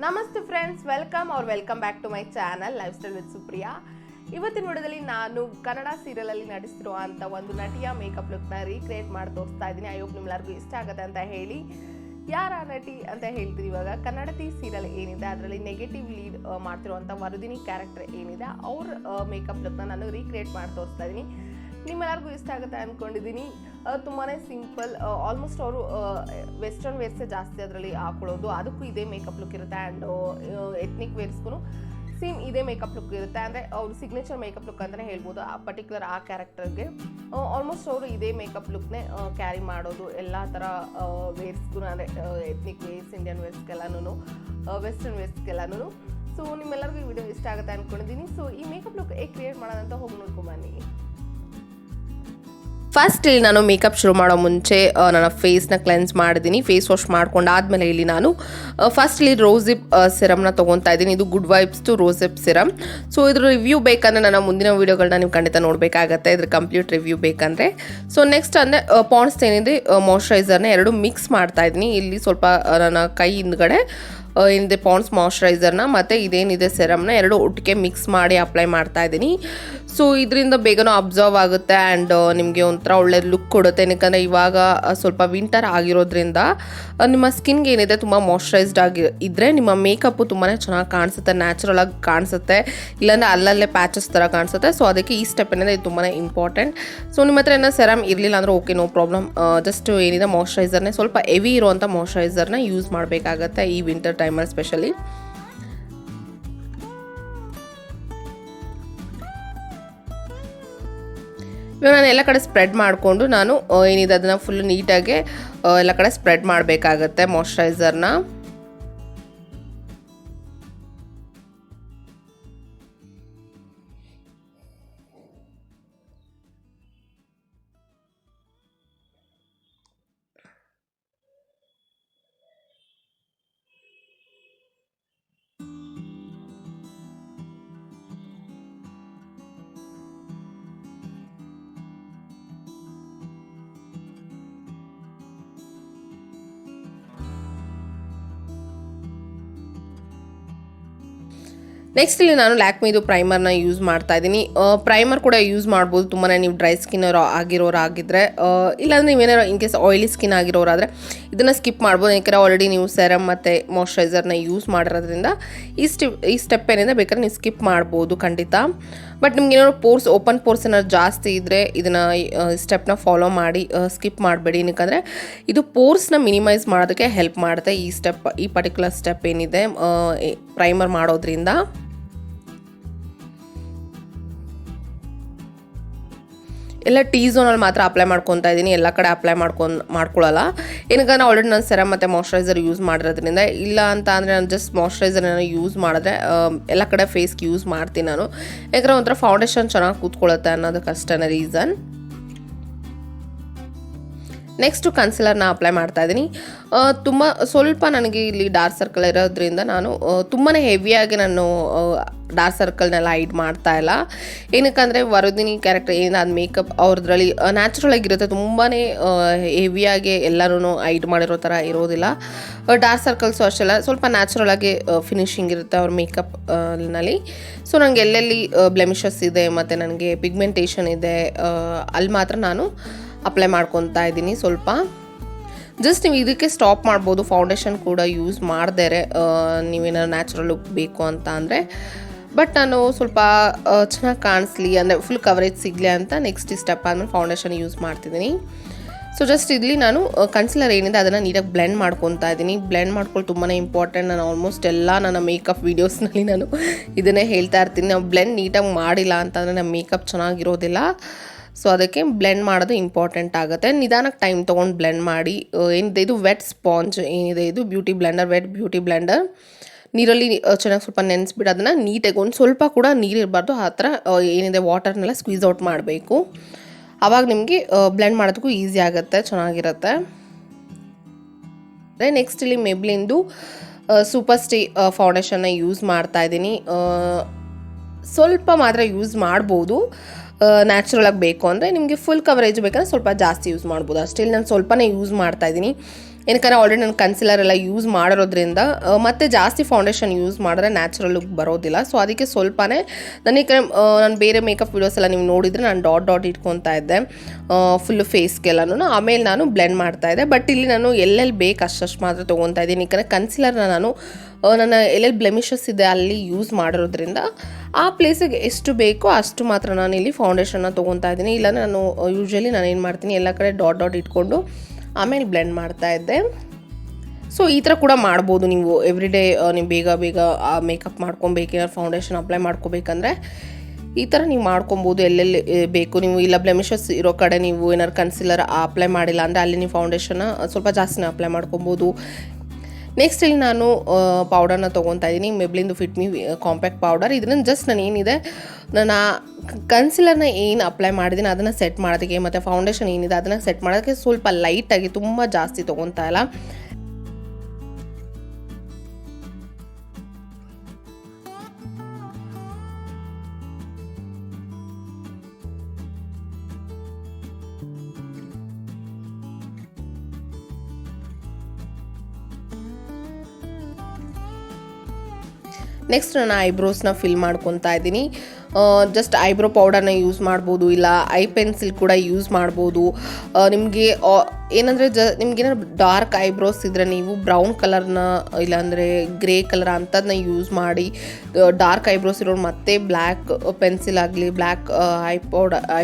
ನಮಸ್ತೆ friends, welcome back to my channel lifestyle with Supriya. ಇವತ್ತಿನ ವಿಡಿಯೋದಲ್ಲಿ ನಾನು ಕನ್ನಡ ಸೀರಿಯಲಲ್ಲಿ ನಟಿಸ್ತಿರುವಂಥ ಒಂದು ನಟಿಯ ಮೇಕಪ್ ಲುಕ್ನ ರೀಕ್ರಿಯೇಟ್ ಮಾಡಿ ತೋರಿಸ್ತಾ ಇದ್ದೀನಿ. ಐ ಹೋಪ್ ನಿಮ್ಮೆಲ್ಲರಿಗೂ ಇಷ್ಟ ಆಗುತ್ತೆ ಅಂತ ಹೇಳಿ. ಯಾರ ನಟಿ ಅಂತ ಹೇಳ್ತೀವಿ ಇವಾಗ, ಕನ್ನಡತಿ ಸೀರಿಯಲ್ ಏನಿದೆ ಅದರಲ್ಲಿ ನೆಗೆಟಿವ್ ಲೀಡ್ ಮಾಡ್ತಿರುವಂಥ ವರುದಿನಿ ಕ್ಯಾರೆಕ್ಟರ್ ಏನಿದೆ ಅವ್ರ ಮೇಕಪ್ ಲುಕ್ನ ನಾನು ರೀಕ್ರಿಯೇಟ್ ಮಾಡಿ ತೋರಿಸ್ತಾ ಇದ್ದೀನಿ. ನಿಮ್ಮೆಲ್ಲರಿಗೂ ಇಷ್ಟ ಆಗುತ್ತೆ ಅಂದ್ಕೊಂಡಿದ್ದೀನಿ. ತುಂಬಾ ಸಿಂಪಲ್, ಆಲ್ಮೋಸ್ಟ್ ಅವರು ವೆಸ್ಟರ್ನ್ ವೇರ್ಸೇ ಜಾಸ್ತಿ ಅದರಲ್ಲಿ ಹಾಕೊಳ್ಳೋದು. ಅದಕ್ಕೂ ಇದೇ ಮೇಕಪ್ ಲುಕ್ ಇರುತ್ತೆ. ಆ್ಯಂಡ್ ಎತ್ನಿಕ್ ವೇರ್ಸ್ಗೂ ಸೇಮ್ ಇದೇ ಮೇಕಪ್ ಲುಕ್ ಇರುತ್ತೆ. ಅಂದರೆ ಅವ್ರು ಸಿಗ್ನೇಚರ್ ಮೇಕಪ್ ಲುಕ್ ಅಂತಲೇ ಹೇಳ್ಬೋದು ಆ ಪರ್ಟಿಕ್ಯುಲರ್ ಆ ಕ್ಯಾರೆಕ್ಟರ್ಗೆ. ಆಲ್ಮೋಸ್ಟ್ ಅವರು ಇದೇ ಮೇಕಪ್ ಲುಕ್ನೇ ಕ್ಯಾರಿ ಮಾಡೋದು ಎಲ್ಲ ಥರ ವೇರ್ಸ್ಗೂ, ಅಂದರೆ ಎತ್ನಿಕ್ ವೇರ್ಸ್, ಇಂಡಿಯನ್ ವೇರ್ಸ್ಗೆಲ್ಲನೂ, ವೆಸ್ಟರ್ನ್ ವೇರ್ಸ್ಗೆಲ್ಲನೂ. ಸೊ ನಿಮ್ಮೆಲ್ಲರಿಗೂ ಈ ವಿಡಿಯೋ ಇಷ್ಟ ಆಗುತ್ತೆ ಅಂದ್ಕೊಂಡಿದ್ದೀನಿ. ಸೊ ಈ ಮೇಕಪ್ ಲುಕ್ ಹೇಗೆ ಕ್ರಿಯೇಟ್ ಮಾಡೋದಂತ ಹೋಗಿ ನೋಡ್ಕೊಂಬನ್ನಿ. ಫಸ್ಟ್ ಇಲ್ಲಿ ನಾನು ಮೇಕಪ್ ಶುರು ಮಾಡೋ ಮುಂಚೆ ನನ್ನ ಫೇಸ್ನ ಕ್ಲೆನ್ಸ್ ಮಾಡಿದ್ದೀನಿ. ಫೇಸ್ ವಾಶ್ ಮಾಡ್ಕೊಂಡಾದ್ಮೇಲೆ ಇಲ್ಲಿ ನಾನು ಫಸ್ಟ್ ಇಲ್ಲಿ ರೋಸಿಪ್ ಸಿರಮ್ನ ತೊಗೊತಾ ಇದ್ದೀನಿ. ಇದು good vibes to rosehip serum. So ಇದ್ರ ರಿವ್ಯೂ ಬೇಕಂದರೆ ನನ್ನ ಮುಂದಿನ ವೀಡಿಯೋಗಳನ್ನ ನೀವು ಖಂಡಿತ ನೋಡಬೇಕಾಗತ್ತೆ, ಇದ್ರ ಕಂಪ್ಲೀಟ್ ರಿವ್ಯೂ ಬೇಕಂದರೆ. ಸೊ ನೆಕ್ಸ್ಟ್ ಅಂದರೆ ಪಾಂಡ್ಸ್ ಏನಿದೆ ಮಾಯ್ಶ್ಚರೈಸರ್ನ ಎರಡು ಮಿಕ್ಸ್ ಮಾಡ್ತಾ ಇದ್ದೀನಿ. ಇಲ್ಲಿ ಸ್ವಲ್ಪ ನನ್ನ ಕೈ ಹಿಂದ್ಗಡೆ ಏನಿದೆ ಪಾಂಡ್ಸ್ ಮಾಯ್ಶ್ಚರೈಸರ್ನ ಮತ್ತು ಇದೇನಿದೆ ಸೆರಮ್ನ ಎರಡು ಒಟ್ಟಿಗೆ ಮಿಕ್ಸ್ ಮಾಡಿ ಅಪ್ಲೈ ಮಾಡ್ತಾ ಇದ್ದೀನಿ. ಸೊ ಇದರಿಂದ ಬೇಗನೂ ಅಬ್ಸರ್ವ್ ಆಗುತ್ತೆ ಆ್ಯಂಡ್ ನಿಮಗೆ ಒಂಥರ ಒಳ್ಳೆ ಲುಕ್ ಕೊಡುತ್ತೆ. ಏನಕ್ಕೆ ಇವಾಗ ಸ್ವಲ್ಪ ವಿಂಟರ್ ಆಗಿರೋದ್ರಿಂದ ನಿಮ್ಮ ಸ್ಕಿನ್ಗೆ ಏನಿದೆ ತುಂಬ ಮಾಯ್ಶ್ಚರೈಸ್ಡ್ ಇದ್ದರೆ ನಿಮ್ಮ ಮೇಕಪ್ಪು ತುಂಬಾ ಚೆನ್ನಾಗಿ ಕಾಣಿಸುತ್ತೆ, ನ್ಯಾಚುರಲ್ ಆಗಿ ಕಾಣಿಸುತ್ತೆ. ಇಲ್ಲಾಂದರೆ ಅಲ್ಲಲ್ಲೇ ಪ್ಯಾಚಸ್ ಥರ ಕಾಣಿಸುತ್ತೆ. ಸೊ ಅದಕ್ಕೆ ಈ ಸ್ಟೆಪ್ ಏನಿದೆ ಇದು ತುಂಬಾ ಇಂಪಾರ್ಟೆಂಟ್. ಸೊ ನಿಮ್ಮ ಹತ್ರ ಏನೋ ಸೆರಮ್ ಇರಲಿಲ್ಲ ಅಂದರೆ ಓಕೆ, ನೋ ಪ್ರಾಬ್ಲಮ್. ಜಸ್ಟ್ ಏನಿದೆ ಮಾಯ್ಶ್ಚರೈಸರ್ನೇ ಸ್ವಲ್ಪ ಹೆವಿ ಇರುವಂಥ ಮಾಯ್ಶ್ಚರೈಸರ್ನ ಯೂಸ್ ಮಾಡಬೇಕಾಗತ್ತೆ ಈ ವಿಂಟರ್ ಟೈಮಲ್ಲಿ ಸ್ಪೆಷಲಿ. ಇವಾಗ ನಾನು ಎಲ್ಲ ಕಡೆ ಸ್ಪ್ರೆಡ್ ಮಾಡಿಕೊಂಡು ನಾನು ಏನಿದೆ ಅದನ್ನು ಫುಲ್ ನೀಟಾಗಿ ಎಲ್ಲ ಕಡೆ ಸ್ಪ್ರೆಡ್ ಮಾಡಬೇಕಾಗತ್ತೆ ಮಾಯ್ಶ್ಚರೈಸರ್ನ. ನೆಕ್ಸ್ಟ್ ಇಲ್ಲಿ ನಾನು ಲ್ಯಾಕ್ಮಿದು ಪ್ರೈಮರ್ನ ಯೂಸ್ ಮಾಡ್ತಾ ಇದ್ದೀನಿ. ಪ್ರೈಮರ್ ಕೂಡ ಯೂಸ್ ಮಾಡ್ಬೋದು ತುಂಬಾ ನೀವು ಡ್ರೈ ಸ್ಕಿನ್ ಆಗಿರೋರಾಗಿದ್ದರೆ. ಇಲ್ಲಾಂದರೆ ನೀವೇನಾರು ಇನ್ ಕೇಸ್ ಆಯಿಲಿ ಸ್ಕಿನ್ ಆಗಿರೋರಾದರೆ ಇದನ್ನು ಸ್ಕಿಪ್ ಮಾಡ್ಬೋದು. ಯಾಕೆಂದರೆ ಆಲ್ರೆಡಿ ನೀವು ಸೆರಮ್ ಮತ್ತು ಮಾಯ್ಶ್ಚರೈಸರ್ನ ಯೂಸ್ ಮಾಡಿರೋದ್ರಿಂದ ಈ ಸ್ಟೆಪ್ ಏನಿದೆ ಬೇಕಾದ್ರೆ ನೀವು ಸ್ಕಿಪ್ ಮಾಡ್ಬೋದು ಖಂಡಿತ. ಬಟ್ ನಿಮ್ಗೆ ಏನಾದ್ರು ಓಪನ್ ಪೋರ್ಸ್ ಏನಾದ್ರು ಜಾಸ್ತಿ ಇದ್ದರೆ ಇದನ್ನು ಸ್ಟೆಪ್ನ ಫಾಲೋ ಮಾಡಿ ಸ್ಕಿಪ್ ಮಾಡಬೇಡಿ. ಏನಕ್ಕಂದರೆ ಇದು ಪೋರ್ಸ್ನ ಮಿನಿಮೈಸ್ ಮಾಡೋದಕ್ಕೆ ಹೆಲ್ಪ್ ಮಾಡುತ್ತೆ ಈ ಪರ್ಟಿಕ್ಯುಲರ್ ಸ್ಟೆಪ್ ಏನಿದೆ ಪ್ರೈಮರ್ ಮಾಡೋದ್ರಿಂದ. ಎಲ್ಲ ಟೀ ಝೋನಲ್ಲಿ ಮಾತ್ರ ಅಪ್ಲೈ ಮಾಡ್ಕೊತಾ ಇದ್ದೀನಿ, ಎಲ್ಲ ಕಡೆ ಅಪ್ಲೈ ಮಾಡ್ಕೊಳ್ಳಲ್ಲ. ಏನಕ್ಕಂದ್ರೆ ಆಲ್ರೆಡಿ ನಾನು ಸೆರಮ್ ಮತ್ತು ಮಾಯ್ಶ್ಚರೈಸರ್ ಯೂಸ್ ಮಾಡಿರೋದ್ರಿಂದ. ಇಲ್ಲ ಅಂತ ಅಂದರೆ ನಾನು ಜಸ್ಟ್ ಮಾಯ್ಶ್ಚರೈಸರ್ನ ಯೂಸ್ ಮಾಡಿದ್ರೆ ಎಲ್ಲ ಕಡೆ ಫೇಸ್ಗೆ ಯೂಸ್ ಮಾಡ್ತೀನಿ ನಾನು. ಯಾಕಂದರೆ ಒಂಥರ ಫೌಂಡೇಶನ್ ಚೆನ್ನಾಗಿ ಕೂತ್ಕೊಳ್ಳುತ್ತೆ ಅನ್ನೋದಕ್ಕಷ್ಟೇ ರೀಸನ್. ನೆಕ್ಸ್ಟು ಕನ್ಸಿಲರ್ನ ಅಪ್ಲೈ ಮಾಡ್ತಾ ಇದ್ದೀನಿ. ಸ್ವಲ್ಪ ನನಗೆ ಇಲ್ಲಿ ಡಾರ್ಕ್ ಸರ್ಕಲ್ ಇರೋದ್ರಿಂದ ನಾನು ತುಂಬಾ ಹೆವಿಯಾಗಿ ನಾನು ಡಾರ್ಕ್ ಸರ್ಕಲ್ನೆಲ್ಲ ಹೈಡ್ ಮಾಡ್ತಾ ಇಲ್ಲ. ಏನಕ್ಕಂದರೆ ವರುದಿನಿ ಕ್ಯಾರೆಕ್ಟರ್ ಏನಾದ ಮೇಕಪ್ ಅವ್ರದ್ರಲ್ಲಿ ನ್ಯಾಚುರಲ್ ಆಗಿರುತ್ತೆ, ತುಂಬಾ ಹೆವಿಯಾಗಿ ಎಲ್ಲರೂ ಹೈಡ್ ಮಾಡಿರೋ ಥರ ಇರೋದಿಲ್ಲ. ಡಾರ್ಕ್ ಸರ್ಕಲ್ಸು ಅಷ್ಟೆಲ್ಲ ಸ್ವಲ್ಪ ನ್ಯಾಚುರಲ್ ಆಗಿ ಫಿನಿಶಿಂಗ್ ಇರುತ್ತೆ ಅವ್ರ ಮೇಕಪ್ನಲ್ಲಿ. ಸೊ ನನಗೆ ಎಲ್ಲೆಲ್ಲಿ ಬ್ಲೆಮಿಷಸ್ ಇದೆ ಮತ್ತು ನನಗೆ ಪಿಗ್ಮೆಂಟೇಷನ್ ಇದೆ ಅಲ್ಲಿ ಮಾತ್ರ ನಾನು ಅಪ್ಲೈ ಮಾಡ್ಕೊತಾ ಇದ್ದೀನಿ ಸ್ವಲ್ಪ. ಜಸ್ಟ್ ನೀವು ಇದಕ್ಕೆ ಸ್ಟಾಪ್ ಮಾಡ್ಬೋದು, ಫೌಂಡೇಶನ್ ಕೂಡ ಯೂಸ್ ಮಾಡ್ದೇರೆ ನೀವೇನಾದ್ರು ನ್ಯಾಚುರಲ್ ಲುಕ್ ಬೇಕು ಅಂತ ಅಂದರೆ. ಬಟ್ ನಾನು ಸ್ವಲ್ಪ ಚೆನ್ನಾಗಿ ಕಾಣಿಸ್ಲಿ ಅಂದರೆ ಫುಲ್ ಕವರೇಜ್ ಸಿಗಲಿ ಅಂತ ನೆಕ್ಸ್ಟ್ ಸ್ಟೆಪ್ ಆದಮೇಲೆ ಫೌಂಡೇಶನ್ ಯೂಸ್ ಮಾಡ್ತಿದ್ದೀನಿ. ಸೊ ಜಸ್ಟ್ ಇಲ್ಲಿ ನಾನು ಕನ್ಸಿಲರ್ ಏನಿದೆ ಅದನ್ನು ನೀಟಾಗಿ ಬ್ಲೆಂಡ್ ಮಾಡ್ಕೊತಾ ಇದ್ದೀನಿ. ಬ್ಲೆಂಡ್ ಮಾಡ್ಕೊಳ್ಳಿ ತುಂಬಾ ಇಂಪಾರ್ಟೆಂಟ್. ನಾನು ಆಲ್ಮೋಸ್ಟ್ ಎಲ್ಲ ನನ್ನ ಮೇಕಪ್ ವೀಡಿಯೋಸ್ನಲ್ಲಿ ನಾನು ಇದನ್ನೇ ಹೇಳ್ತಾ ಇರ್ತೀನಿ. ನಾವು ಬ್ಲೆಂಡ್ ನೀಟಾಗಿ ಮಾಡಿಲ್ಲ ಅಂತಂದರೆ ನಮ್ಮ ಮೇಕಪ್ ಚೆನ್ನಾಗಿರೋದಿಲ್ಲ. ಸೊ ಅದಕ್ಕೆ ಬ್ಲೆಂಡ್ ಮಾಡೋದು ಇಂಪಾರ್ಟೆಂಟ್ ಆಗುತ್ತೆ. ನಿಧಾನಕ್ಕೆ ಟೈಮ್ ತೊಗೊಂಡು ಬ್ಲೆಂಡ್ ಮಾಡಿ. ಏನಿದೆ ಇದು ವೆಟ್ ಸ್ಪಾಂಜ್ ಏನಿದೆ ಇದು ವೆಟ್ ಬ್ಯೂಟಿ ಬ್ಲೆಂಡರ್. ನೀರಲ್ಲಿ ಚೆನ್ನಾಗಿ ಸ್ವಲ್ಪ ನೆನೆಸ್ಬಿಟ್ಟು ಅದನ್ನು ನೀಟಾಗಿ ಒಂದು ಸ್ವಲ್ಪ ಕೂಡ ನೀರಿರಬಾರ್ದು, ಆ ಥರ ಏನಿದೆ ವಾಟರ್ನೆಲ್ಲ ಸ್ಕ್ವೀಸ್ ಔಟ್ ಮಾಡಬೇಕು. ಆವಾಗ ನಿಮಗೆ ಬ್ಲೆಂಡ್ ಮಾಡೋದಕ್ಕೂ ಈಸಿ ಆಗುತ್ತೆ, ಚೆನ್ನಾಗಿರುತ್ತೆ. ನೆಕ್ಸ್ಟ್ ಇಲ್ಲಿ ಮೆಬ್ಲಿನ್ದು ಸೂಪರ್ ಸ್ಟೇ ಫೌಂಡೇಶನ್ನ ಯೂಸ್ ಮಾಡ್ತಾ ಇದ್ದೀನಿ. ಸ್ವಲ್ಪ ಮಾತ್ರ ಯೂಸ್ ಮಾಡ್ಬೋದು. ನ್ಯಾಚುರಲ್ ಆಗಿ ಬೇಕು ಅಂದರೆ, ನಿಮಗೆ ಫುಲ್ ಕವರೇಜ್ ಬೇಕಂದ್ರೆ ಸ್ವಲ್ಪ ಜಾಸ್ತಿ ಯೂಸ್ ಮಾಡ್ಬೋದು. ಅಷ್ಟೇ, ಇಲ್ಲಿ ನಾನು ಸ್ವಲ್ಪನೇ ಯೂಸ್ ಮಾಡ್ತಾಯಿದ್ದೀನಿ. ಏನಕ್ಕೆ ಆಲ್ರೆಡಿ ನಾನು ಕನ್ಸಿಲರ್ ಎಲ್ಲ ಯೂಸ್ ಮಾಡಿರೋದ್ರಿಂದ ಮತ್ತೆ ಜಾಸ್ತಿ ಫೌಂಡೇಶನ್ ಯೂಸ್ ಮಾಡಿದ್ರೆ ನ್ಯಾಚುರಲ್ ಲುಕ್ ಬರೋದಿಲ್ಲ. ಸೊ ಅದಕ್ಕೆ ಸ್ವಲ್ಪನೇ ನಾನು ಬೇರೆ ಮೇಕಪ್ ವಿಡಿಯೋಸ್ ಎಲ್ಲ ನೀವು ನೋಡಿದರೆ ನಾನು ಡಾಟ್ ಇಟ್ಕೊತಾ ಇದ್ದೆ ಫುಲ್ಲು ಫೇಸ್ಗೆಲ್ಲನೂ. ಆಮೇಲೆ ನಾನು ಬ್ಲೆಂಡ್ ಮಾಡ್ತಾಯಿದ್ದೆ. ಬಟ್ ಇಲ್ಲಿ ನಾನು ಎಲ್ಲೆಲ್ಲಿ ಬೇಕು ಅಷ್ಟು ಮಾತ್ರ ತೊಗೊತಾ ಇದ್ದೀನಿ. ಯಾಕಂದರೆ ಕನ್ಸಿಲರ್ನ ನಾನು ನನ್ನ ಎಲ್ಲೆಲ್ಲಿ ಬ್ಲೆಮಿಷಸ್ ಇದೆ ಅಲ್ಲಿ ಯೂಸ್ ಮಾಡಿರೋದ್ರಿಂದ ಆ ಪ್ಲೇಸಿಗೆ ಎಷ್ಟು ಬೇಕೋ ಅಷ್ಟು ಮಾತ್ರ ನಾನು ಇಲ್ಲಿ ಫೌಂಡೇಶನ್ನ ತೊಗೊತಾ ಇದ್ದೀನಿ. ಇಲ್ಲ ನಾನು ಯೂಶ್ವಲಿ ನಾನು ಏನು ಮಾಡ್ತೀನಿ, ಎಲ್ಲ ಕಡೆ ಡಾಟ್ ಇಟ್ಕೊಂಡು ಆಮೇಲೆ ಬ್ಲೆಂಡ್ ಮಾಡ್ತಾಯಿದ್ದೆ. ಸೊ ಈ ಥರ ಕೂಡ ಮಾಡ್ಬೋದು ನೀವು. ಎವ್ರಿಡೇ ನೀವು ಬೇಗ ಮೇಕಪ್ ಮಾಡ್ಕೊಬೇಕೇನಾದ್ರು ಫೌಂಡೇಶನ್ ಅಪ್ಲೈ ಮಾಡ್ಕೋಬೇಕಂದ್ರೆ ಈ ಥರ ನೀವು ಮಾಡ್ಕೊಬೋದು. ಎಲ್ಲೆಲ್ಲಿ ಬೇಕು ನೀವು. ಇಲ್ಲ ಬ್ಲೆಮಿಷಸ್ ಇರೋ ಕಡೆ ನೀವು ಏನಾದ್ರು ಕನ್ಸಿಲರ್ ಅಪ್ಲೈ ಮಾಡಿಲ್ಲ ಅಂದರೆ ಅಲ್ಲಿ ನೀವು ಫೌಂಡೇಶನ್ನ ಸ್ವಲ್ಪ ಜಾಸ್ತಿನೇ ಅಪ್ಲೈ ಮಾಡ್ಕೊಬೋದು. ನೆಕ್ಸ್ಟ್ ಇಲ್ಲಿ ನಾನು ಪೌಡರ್ನ ತೊಗೊತಾ ಇದ್ದೀನಿ, ಮೆಬ್ಲಿಂದು ಫಿಟ್ ಮಿ ಕಾಂಪ್ಯಾಕ್ಟ್ ಪೌಡರ್. ಇದನ್ನು ಜಸ್ಟ್ ನಾನು ಏನಿದೆ ನಾನು ಕನ್ಸಿಲರ್ನ ಏನು ಅಪ್ಲೈ ಮಾಡಿದ್ದೀನಿ ಅದನ್ನು ಸೆಟ್ ಮಾಡೋದಕ್ಕೆ, ಮತ್ತು ಫೌಂಡೇಶನ್ ಏನಿದೆ ಅದನ್ನು ಸೆಟ್ ಮಾಡೋದಕ್ಕೆ ಸ್ವಲ್ಪ ಲೈಟಾಗಿ, ತುಂಬ ಜಾಸ್ತಿ ತೊಗೊತಾ ಇಲ್ಲ. ನೆಕ್ಸ್ಟ್ ನಾನು ಐಬ್ರೋಸ್ನ ಫಿಲ್ ಮಾಡ್ಕೊತಾ ಇದ್ದೀನಿ. ಜಸ್ಟ್ ಐಬ್ರೋ ಪೌಡರ್ನ ಯೂಸ್ ಮಾಡ್ಬೋದು, ಇಲ್ಲ ಐ ಪೆನ್ಸಿಲ್ ಕೂಡ ಯೂಸ್ ಮಾಡ್ಬೋದು. ನಿಮಗೆ ಏನಂದರೆ ನಿಮ್ಗೇನಾದ್ರು ಡಾರ್ಕ್ ಐಬ್ರೋಸ್ ಇದ್ದರೆ ನೀವು ಬ್ರೌನ್ ಕಲರ್ನ ಇಲ್ಲಾಂದರೆ ಗ್ರೇ ಕಲರ್ ಅಂಥದ್ದನ್ನ ಯೂಸ್ ಮಾಡಿ, ಡಾರ್ಕ್ ಐಬ್ರೋಸ್ ಇರೋರು ಮತ್ತೆ ಬ್ಲ್ಯಾಕ್ ಪೆನ್ಸಿಲ್ ಆಗಲಿ ಬ್ಲ್ಯಾಕ್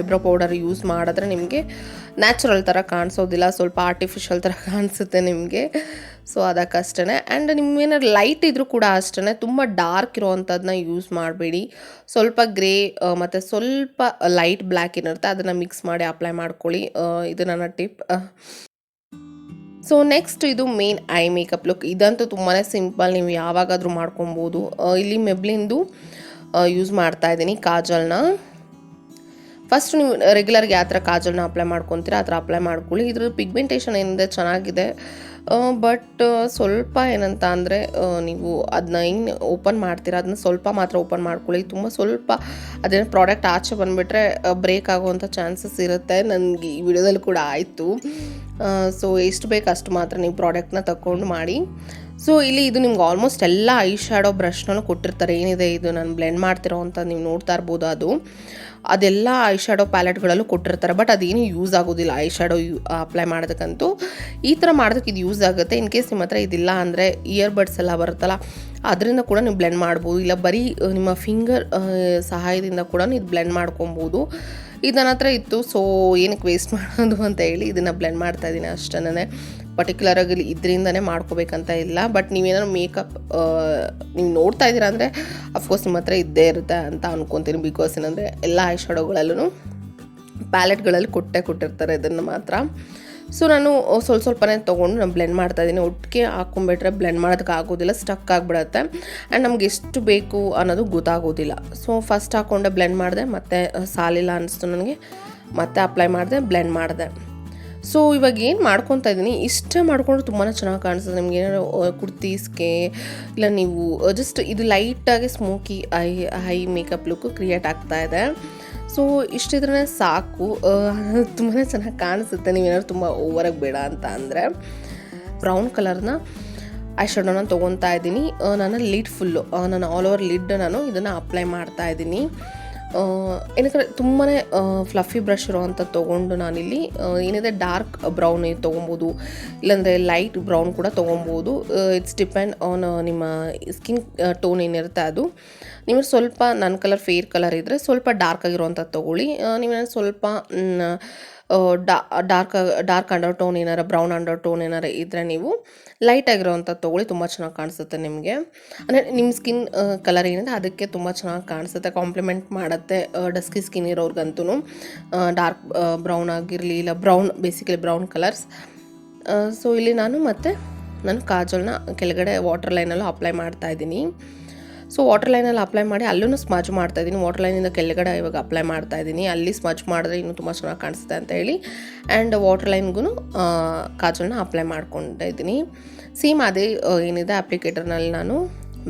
ಐಬ್ರೋ ಪೌಡರ್ ಯೂಸ್ ಮಾಡಿದ್ರೆ ನಿಮಗೆ ನ್ಯಾಚುರಲ್ ಥರ ಕಾಣಿಸೋದಿಲ್ಲ, ಸ್ವಲ್ಪ ಆರ್ಟಿಫಿಷಿಯಲ್ ಥರ ಕಾಣಿಸುತ್ತೆ ನಿಮಗೆ. ಸೊ ಅದಕ್ಕಷ್ಟೇ. ಆ್ಯಂಡ್ ನಿಮ್ಗೇನಾದ್ರು ಲೈಟ್ ಇದ್ದರೂ ಕೂಡ ಅಷ್ಟೇ, ತುಂಬ ಡಾರ್ಕ್ ಇರೋವಂಥದ್ದನ್ನ ಯೂಸ್ ಮಾಡಬೇಡಿ. ಸ್ವಲ್ಪ ಗ್ರೇ ಮತ್ತು ಸ್ವಲ್ಪ ಲೈಟ್ ಬ್ಲ್ಯಾಕ್ ಏನಿರುತ್ತೆ ಅದನ್ನು ಮಿಕ್ಸ್ ಮಾಡಿ ಅಪ್ಲೈ ಮಾಡ್ಕೊಳ್ಳಿ. ಇದು ನನ್ನ ಟಿಪ್. ಸೊ ನೆಕ್ಸ್ಟ್ ಇದು ಮೇನ್ ಐ ಮೇಕಪ್ ಲುಕ್. ಇದಂತೂ ತುಂಬಾ ಸಿಂಪಲ್, ನೀವು ಯಾವಾಗಾದರೂ ಮಾಡ್ಕೊಬೋದು. ಇಲ್ಲಿ ಮೆಬ್ಲಿಂದು ಯೂಸ್ ಮಾಡ್ತಾಯಿದ್ದೀನಿ ಕಾಜಲ್ನ. ಫಸ್ಟ್ ನೀವು ರೆಗ್ಯುಲರ್ಗೆ ಯಾವ ಥರ ಕಾಜಲ್ನ ಅಪ್ಲೈ ಮಾಡ್ಕೊತೀರ ಆ ಥರ ಅಪ್ಲೈ ಮಾಡ್ಕೊಳ್ಳಿ. ಇದ್ರ ಪಿಗ್ಮೆಂಟೇಷನ್ ಏನಿದೆ ಚೆನ್ನಾಗಿದೆ, ಬಟ್ ಸ್ವಲ್ಪ ಏನಂತ ಅಂದರೆ ನೀವು ಅದನ್ನ ಏನು ಓಪನ್ ಮಾಡ್ತೀರಾ ಅದನ್ನ ಸ್ವಲ್ಪ ಮಾತ್ರ ಓಪನ್ ಮಾಡ್ಕೊಳ್ಳಿ. ತುಂಬ ಸ್ವಲ್ಪ ಅದೇನು ಪ್ರಾಡಕ್ಟ್ ಆಚೆ ಬಂದುಬಿಟ್ರೆ ಬ್ರೇಕ್ ಆಗುವಂಥ ಚಾನ್ಸಸ್ ಇರುತ್ತೆ. ನನಗೆ ಈ ವಿಡಿಯೋದಲ್ಲಿ ಕೂಡ ಆಯಿತು. ಸೊ ಎಷ್ಟು ಬೇಕು ಅಷ್ಟು ಮಾತ್ರ ನೀವು ಪ್ರಾಡಕ್ಟ್ನ ತಗೊಂಡು ಮಾಡಿ. ಸೊ ಇಲ್ಲಿ ಇದು ನಿಮ್ಗೆ ಆಲ್ಮೋಸ್ಟ್ ಎಲ್ಲ ಐ ಶ್ಯಾಡೋ ಬ್ರಷ್ನೂ ಕೊಟ್ಟಿರ್ತಾರೆ. ಏನಿದೆ ಇದು ನಾನು ಬ್ಲೆಂಡ್ ಮಾಡ್ತಿರೋ ಅಂತ ನೀವು ನೋಡ್ತಾ ಇರ್ಬೋದು, ಅದೆಲ್ಲ ಐ ಶ್ಯಾಡೋ ಪ್ಯಾಲೆಟ್ಗಳಲ್ಲೂ ಕೊಟ್ಟಿರ್ತಾರೆ. ಬಟ್ ಅದೇನು ಯೂಸ್ ಆಗೋದಿಲ್ಲ ಐ ಶ್ಯಾಡೋ ಅಪ್ಲೈ ಮಾಡೋದಕ್ಕಂತೂ. ಈ ಥರ ಮಾಡೋದಕ್ಕೆ ಇದು ಯೂಸ್ ಆಗುತ್ತೆ. ಇನ್ ಕೇಸ್ ನಿಮ್ಮ ಹತ್ರ ಇದಿಲ್ಲ ಅಂದರೆ ಇಯರ್ಬಡ್ಸ್ ಎಲ್ಲ ಬರುತ್ತಲ್ಲ ಅದರಿಂದ ಕೂಡ ನೀವು ಬ್ಲೆಂಡ್ ಮಾಡ್ಬೋದು, ಇಲ್ಲ ಬರೀ ನಿಮ್ಮ ಫಿಂಗರ್ ಸಹಾಯದಿಂದ ಕೂಡ ಇದು ಬ್ಲೆಂಡ್ ಮಾಡ್ಕೊಬೋದು. ಇದು ನನ್ನ ಹತ್ರ ಇತ್ತು, ಸೊ ಏನಕ್ಕೆ ವೇಸ್ಟ್ ಮಾಡೋದು ಅಂತ ಹೇಳಿ ಇದನ್ನು ಬ್ಲೆಂಡ್ ಮಾಡ್ತಾಯಿದ್ದೀನಿ ಅಷ್ಟೇ. ಪರ್ಟಿಕ್ಯುಲರಾಗಿ ಇದರಿಂದನೇ ಮಾಡ್ಕೋಬೇಕಂತ ಇಲ್ಲ. ಬಟ್ ನೀವೇನಾದ್ರು ಮೇಕಪ್ ನೀವು ನೋಡ್ತಾ ಇದ್ದೀರಾ ಅಂದರೆ ಅಫ್ಕೋರ್ಸ್ ನಿಮ್ಮ ಹತ್ರ ಇದ್ದೇ ಇರುತ್ತೆ ಅಂತ ಅನ್ಕೊತೀನಿ. ಬಿಕಾಸ್ ಏನಂದರೆ ಎಲ್ಲ ಐ ಶ್ಯಾಡೋಗಳಲ್ಲೂ ಪ್ಯಾಲೆಟ್ಗಳಲ್ಲಿ ಕೊಟ್ಟಿರ್ತಾರೆ ಇದನ್ನು ಮಾತ್ರ. ಸೊ ನಾನು ಸ್ವಲ್ಪನೇ ತೊಗೊಂಡು ನಾನು ಬ್ಲೆಂಡ್ ಮಾಡ್ತಾಯಿದ್ದೀನಿ. ಒಟ್ಟಿಗೆ ಹಾಕ್ಕೊಂಬಿಟ್ರೆ ಬ್ಲೆಂಡ್ ಮಾಡೋದಕ್ಕೆ ಆಗೋದಿಲ್ಲ, ಸ್ಟಕ್ ಆಗಿಬಿಡುತ್ತೆ. ಆ್ಯಂಡ್ ನಮ್ಗೆ ಎಷ್ಟು ಬೇಕು ಅನ್ನೋದು ಗೊತ್ತಾಗೋದಿಲ್ಲ. ಸೊ ಫಸ್ಟ್ ಹಾಕ್ಕೊಂಡೆ ಬ್ಲೆಂಡ್ ಮಾಡಿದೆ, ಮತ್ತು ಸಾಲಿಲ್ಲ ಅನ್ನಿಸ್ತು ನನಗೆ, ಮತ್ತೆ ಅಪ್ಲೈ ಮಾಡಿದೆ, ಬ್ಲೆಂಡ್ ಮಾಡಿದೆ. ಸೊ ಇವಾಗ ಏನು ಮಾಡ್ಕೊತಾ ಇದ್ದೀನಿ, ಇಷ್ಟೇ ಮಾಡಿಕೊಂಡ್ರೆ ತುಂಬಾ ಚೆನ್ನಾಗಿ ಕಾಣಿಸ್ತದೆ. ನಿಮ್ಗೆ ಏನಾದ್ರು ಕುರ್ತೀಸ್ಗೆ ಇಲ್ಲ ನೀವು ಜಸ್ಟ್ ಇದು ಲೈಟಾಗಿ smoky high makeup look create ಆಗ್ತಾಯಿದೆ. ಸೊ ಇಷ್ಟಿದ್ರೆ ಸಾಕು, ತುಂಬಾ ಚೆನ್ನಾಗಿ ಕಾಣಿಸುತ್ತೆ. ನೀವೇನಾದ್ರು ತುಂಬ ಓವರಾಗಿ ಬೇಡ ಅಂತ ಅಂದರೆ ಬ್ರೌನ್ ಕಲರ್ನ ಐ ಶ್ಯಾಡೋನ ತೊಗೊತಾ ಇದ್ದೀನಿ. ನಾನು ಲಿಡ್ ಫುಲ್ಲು ನಾನು ಆಲ್ ಓವರ್ ಲಿಡ್ ನಾನು ಇದನ್ನು ಅಪ್ಲೈ ಮಾಡ್ತಾಯಿದ್ದೀನಿ. ಏನಕ್ಕೆ ತುಂಬಾ ಫ್ಲಫಿ ಬ್ರಷ್ ಇರೋವಂಥ ತೊಗೊಂಡು ನಾನಿಲ್ಲಿ ಏನಿದೆ ಡಾರ್ಕ್ ಬ್ರೌನ್ ತೊಗೊಬೋದು, ಇಲ್ಲಾಂದರೆ ಲೈಟ್ ಬ್ರೌನ್ ಕೂಡ ತೊಗೊಬೋದು. ಇಟ್ಸ್ ಡಿಪೆಂಡ್ ಆನ್ ನಿಮ್ಮ ಸ್ಕಿನ್ ಟೋನ್ ಏನಿರುತ್ತೆ ಅದು. ನೀವು ಸ್ವಲ್ಪ ನನ್ನ ಕಲರ್ ಫೇರ್ ಕಲರ್ ಇದ್ದರೆ ಸ್ವಲ್ಪ ಡಾರ್ಕ್ ಆಗಿರೋವಂಥದ್ದು ತೊಗೊಳ್ಳಿ. ನೀವೇನಾದ್ರು ಸ್ವಲ್ಪ ಡಾರ್ಕ್ ಅಂಡರ್ ಟೋನ್ ಏನಾರು ಬ್ರೌನ್ ಅಂಡರ್ ಟೋನ್ ಏನಾರು ಇದ್ದರೆ ನೀವು ಲೈಟ್ ಆಗಿರೋವಂಥದ್ದು ತೊಗೊಳ್ಳಿ, ತುಂಬ ಚೆನ್ನಾಗಿ ಕಾಣಿಸುತ್ತೆ ನಿಮಗೆ. ಅಂದರೆ ನಿಮ್ಮ ಸ್ಕಿನ್ ಕಲರ್ ಏನಿದೆ ಅದಕ್ಕೆ ತುಂಬ ಚೆನ್ನಾಗಿ ಕಾಣಿಸುತ್ತೆ, ಕಾಂಪ್ಲಿಮೆಂಟ್ ಮಾಡುತ್ತೆ ಡಸ್ಕಿ ಸ್ಕಿನ್ ಇರೋರ್ಗಂತೂ. ಡಾರ್ಕ್ ಬ್ರೌನ್ ಆಗಿರಲಿ ಇಲ್ಲ ಬೇಸಿಕಲಿ ಬ್ರೌನ್ ಕಲರ್ಸ್. ಸೊ ಇಲ್ಲಿ ನಾನು ಕಾಜಲ್ನ ಕೆಳಗಡೆ ವಾಟರ್ ಲೈನಲ್ಲೂ ಅಪ್ಲೈ ಮಾಡ್ತಾಯಿದ್ದೀನಿ. ಸೊ ವಾಟರ್ ಲೈನಲ್ಲಿ ಅಪ್ಲೈ ಮಾಡಿ ಅಲ್ಲೂ ಸ್ಮಜ್ ಮಾಡ್ತಾಯಿದ್ದೀನಿ. ವಾಟರ್ ಲೈನಿಂದ ಕೆಳಗಡೆ ಇವಾಗ ಅಪ್ಲೈ ಮಾಡ್ತಾಯಿದ್ದೀನಿ. ಅಲ್ಲಿ ಸ್ಮಜ್ ಮಾಡಿದ್ರೆ ಇನ್ನೂ ತುಂಬ ಚೆನ್ನಾಗಿ ಕಾಣಿಸುತ್ತೆ ಅಂತ ಹೇಳಿ. ಆ್ಯಂಡ್ ವಾಟರ್ ಲೈನ್ಗೂ ಕಾಜಲ್ನ ಅಪ್ಲೈ ಮಾಡ್ಕೊಂಡಿದ್ದೀನಿ. ಸೇಮ್ ಅದೇ ಏನಿದೆ ಅಪ್ಲಿಕೇಟರ್ನಲ್ಲಿ ನಾನು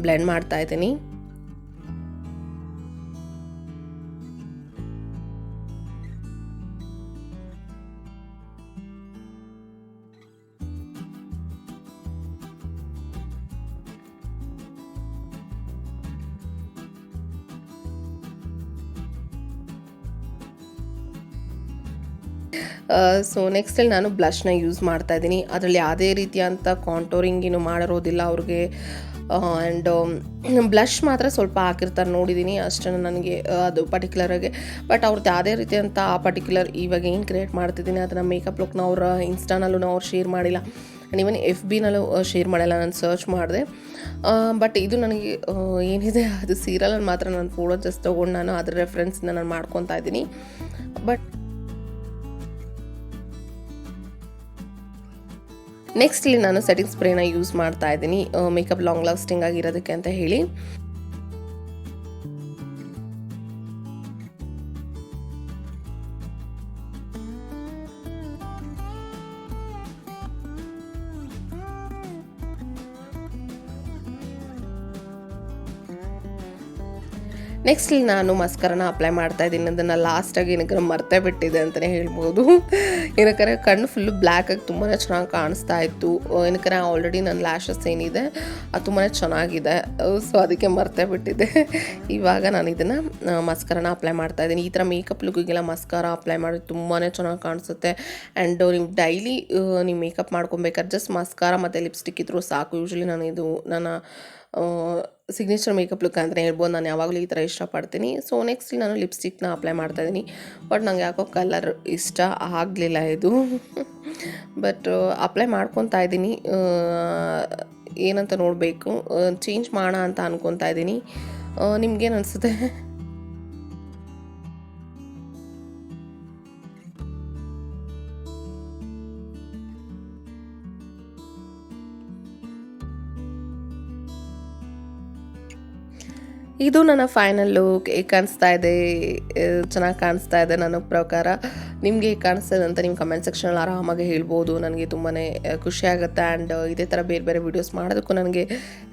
ಬ್ಲೆಂಡ್ ಮಾಡ್ತಾಯಿದ್ದೀನಿ. ಸೊ ನೆಕ್ಸ್ಟಲ್ಲಿ ನಾನು ಬ್ಲಷ್ನ ಯೂಸ್ ಮಾಡ್ತಾಯಿದ್ದೀನಿ. ಅದರಲ್ಲಿ ಯಾವುದೇ ರೀತಿಯಂಥ ಕಾಂಟೋರಿಂಗ್ ಏನು ಮಾಡಿರೋದಿಲ್ಲ ಅವ್ರಿಗೆ. ಆ್ಯಂಡ್ ಬ್ಲಷ್ ಮಾತ್ರ ಸ್ವಲ್ಪ ಹಾಕಿರ್ತಾರೆ ನೋಡಿದ್ದೀನಿ ಅಷ್ಟೇ ನನಗೆ ಅದು ಪರ್ಟಿಕ್ಯುಲರಾಗಿ. ಬಟ್ ಅವ್ರದ್ದು ಯಾವುದೇ ರೀತಿಯಂಥ ಆ ಪರ್ಟಿಕ್ಯುಲರ್ ಇವಾಗ ಏನು ಕ್ರಿಯೇಟ್ ಮಾಡ್ತಿದ್ದೀನಿ ಅದನ್ನು ಮೇಕಪ್ ಲುಕ್ನ ಅವ್ರ ಇನ್ಸ್ಟಾನಲ್ಲೂ ಅವ್ರು ಶೇರ್ ಮಾಡಿಲ್ಲ, ಆ್ಯಂಡ್ ಇವನ್ FB ನಲ್ಲೂ ಶೇರ್ ಮಾಡಿಲ್ಲ. ನಾನು ಸರ್ಚ್ ಮಾಡಿದೆ, ಬಟ್ ಇದು ನನಗೆ ಏನಿದೆ ಅದು ಸೀರಿಯಲಲ್ಲಿ ಮಾತ್ರ ನಾನು ಫೋಟೋ ಜಸ್ಟ್ ತೊಗೊಂಡು ನಾನು ಅದರ ರೆಫರೆನ್ಸ್ನ ನಾನು ಮಾಡ್ಕೊತಾ ಇದ್ದೀನಿ. ಬಟ್ ನೆಕ್ಸ್ಟ್ ಇಲ್ಲಿ ನಾನು ಸೆಟ್ಟಿಂಗ್ ಸ್ಪ್ರೇನ ಯೂಸ್ ಮಾಡ್ತಾ ಇದ್ದೀನಿ ಮೇಕಪ್ ಲಾಂಗ್ ಲಾಸ್ಟಿಂಗ್ ಆಗಿರೋದಕ್ಕೆ ಅಂತ ಹೇಳಿ. ನೆಕ್ಸ್ಟ್ ಇಲ್ಲಿ ನಾನು ಮಸ್ಕರನ ಅಪ್ಲೈ ಮಾಡ್ತಾ ಇದ್ದೀನಿ. ಅದನ್ನು ಲಾಸ್ಟಾಗಿ ಏನಕ್ಕೆ ಮರ್ತೇ ಬಿಟ್ಟಿದೆ ಅಂತಲೇ ಹೇಳ್ಬೋದು. ಏನಕ್ಕೆ ಕಣ್ಣು ಫುಲ್ಲು ಬ್ಲ್ಯಾಕಾಗಿ ತುಂಬಾ ಚೆನ್ನಾಗಿ ಕಾಣಿಸ್ತಾ ಇತ್ತು. ಏನಕ್ಕೆ ಆಲ್ರೆಡಿ ನನ್ನ ಲ್ಯಾಶಸ್ ಏನಿದೆ ಅದು ತುಂಬಾ ಚೆನ್ನಾಗಿದೆ, ಸೊ ಅದಕ್ಕೆ ಮರ್ತೇ ಬಿಟ್ಟಿದ್ದೆ. ಇವಾಗ ನಾನು ಇದನ್ನು ಮಸ್ಕರನ ಅಪ್ಲೈ ಮಾಡ್ತಾ ಇದ್ದೀನಿ. ಈ ಥರ ಮೇಕಪ್ ಲುಕ್ಕಿಗೆಲ್ಲ ಮಸ್ಕಾರ ಅಪ್ಲೈ ಮಾಡಿ ತುಂಬಾ ಚೆನ್ನಾಗಿ ಕಾಣಿಸುತ್ತೆ. ಆ್ಯಂಡ್ ನೀವು ಡೈಲಿ ನೀವು ಮೇಕಪ್ ಮಾಡ್ಕೊಬೇಕಾದ್ರೆ ಜಸ್ಟ್ ಮಸ್ಕಾರ ಮತ್ತು ಲಿಪ್ಸ್ಟಿಕ್ ಇದ್ರೂ ಸಾಕು. ಯೂಶ್ವಲಿ ನಾನು ಇದು ನನ್ನ ಸಿಗ್ನೇಚರ್ ಮೇಕಪ್ ಲುಕ್ ಅಂತಲೇ ಹೇಳ್ಬೋದು. ನಾನು ಯಾವಾಗಲೂ ಈ ಥರ ಇಷ್ಟಪಡ್ತೀನಿ. ಸೊ ನೆಕ್ಸ್ಟ್ ನಾನು ಲಿಪ್ಸ್ಟಿಕ್ನ ಅಪ್ಲೈ ಮಾಡ್ತಾಯಿದ್ದೀನಿ. ಬಟ್ ನಂಗೆ ಯಾಕೋ ಕಲರ್ ಇಷ್ಟ ಆಗಲಿಲ್ಲ ಇದು. ಬಟ್ ಅಪ್ಲೈ ಮಾಡ್ಕೊತಾ ಇದ್ದೀನಿ, ಏನಂತ ನೋಡಬೇಕು, ಚೇಂಜ್ ಮಾಡೋಣ ಅಂತ ಅನ್ಕೊತಾ ಇದ್ದೀನಿ. ನಿಮ್ಗೇನು ಅನಿಸುತ್ತೆ? ಇದು ನನ್ನ ಫೈನಲ್ ಲುಕ್. ಹೇಗೆ ಕಾಣಿಸ್ತಾ ಇದೆ? ಚೆನ್ನಾಗಿ ಕಾಣಿಸ್ತಾ ಇದೆ ನನ್ನ ಪ್ರಕಾರ. ನಿಮಗೆ ಹೇಗೆ ಕಾಣಿಸ್ತದೆ ಅಂತ ನಿಮ್ಮ ಕಮೆಂಟ್ ಸೆಕ್ಷನಲ್ಲಿ ಆರಾಮಾಗಿ ಹೇಳ್ಬೋದು. ನನಗೆ ತುಂಬಾ ಖುಷಿ ಆಗುತ್ತೆ. ಆ್ಯಂಡ್ ಇದೇ ಥರ ಬೇರೆ ಬೇರೆ ವೀಡಿಯೋಸ್ ಮಾಡೋದಕ್ಕೂ ನನಗೆ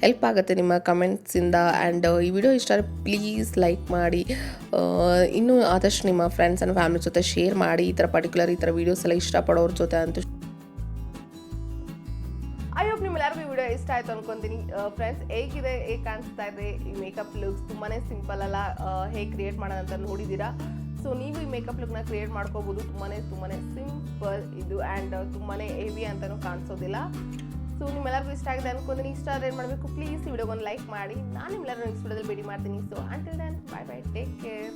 ಹೆಲ್ಪ್ ಆಗುತ್ತೆ ನಿಮ್ಮ ಕಮೆಂಟ್ಸಿಂದ. ಆ್ಯಂಡ್ ಈ ವಿಡಿಯೋ ಇಷ್ಟ ಆದರೆ ಪ್ಲೀಸ್ ಲೈಕ್ ಮಾಡಿ, ಇನ್ನೂ ಆದಷ್ಟು ನಿಮ್ಮ ಫ್ರೆಂಡ್ಸ್ ಆ್ಯಂಡ್ ಫ್ಯಾಮಿಲಿ ಜೊತೆ ಶೇರ್ ಮಾಡಿ. ಈ ಥರ ಪರ್ಟಿಕ್ಯುಲರ್ ಈ ಥರ ವೀಡಿಯೋಸ್ ಎಲ್ಲ ಇಷ್ಟಪಡೋರ ಜೊತೆ ಅಂತೂ. ಐ ಹೋಪ್ ನಿಮ್ಮೆಲ್ಲರಿಗೂ ಈ ವಿಡಿಯೋ ಇಷ್ಟ ಆಯಿತು ಅನ್ಕೊತೀನಿ. ಫ್ರೆಂಡ್ಸ್, ಹೇಗಿದೆ, ಹೇಗೆ ಕಾಣಿಸ್ತಾ ಇದೆ ಈ ಮೇಕಪ್ ಲುಕ್ಸ್? ತುಂಬಾ ಸಿಂಪಲ್ ಅಲ್ಲ, ಹೇಗೆ ಕ್ರಿಯೇಟ್ ಮಾಡೋಣ ಅಂತ ನೋಡಿದ್ದೀರಾ. ಸೊ ನೀವು ಈ ಮೇಕಪ್ ಲುಕ್ನ ಕ್ರಿಯೇಟ್ ಮಾಡ್ಕೋಬೋದು. ತುಂಬಾ ಸಿಂಪಲ್ ಇದು, ಆ್ಯಂಡ್ ತುಂಬಾ ಹೆವಿ ಅಂತಲೂ ಕಾಣಿಸೋದಿಲ್ಲ. ಸೊ ನಿಮ್ಮೆಲ್ಲರಿಗೂ ಇಷ್ಟ ಆಗಿದೆ ಅನ್ಕೊಂತೀನಿ. ಇಷ್ಟ ಆದರೆ ಏನು ಮಾಡಬೇಕು, ಪ್ಲೀಸ್ ಈ ವಿಡಿಯೋಗೊಂದು ಲೈಕ್ ಮಾಡಿ. ನಾನು ನಿಮ್ಮೆಲ್ಲರೂ ನೆಕ್ಸ್ಟ್ ವಿಡಿಯೋದಲ್ಲಿ ಭೇಟಿ ಮಾಡ್ತೀನಿ. So until then, bye bye, take care.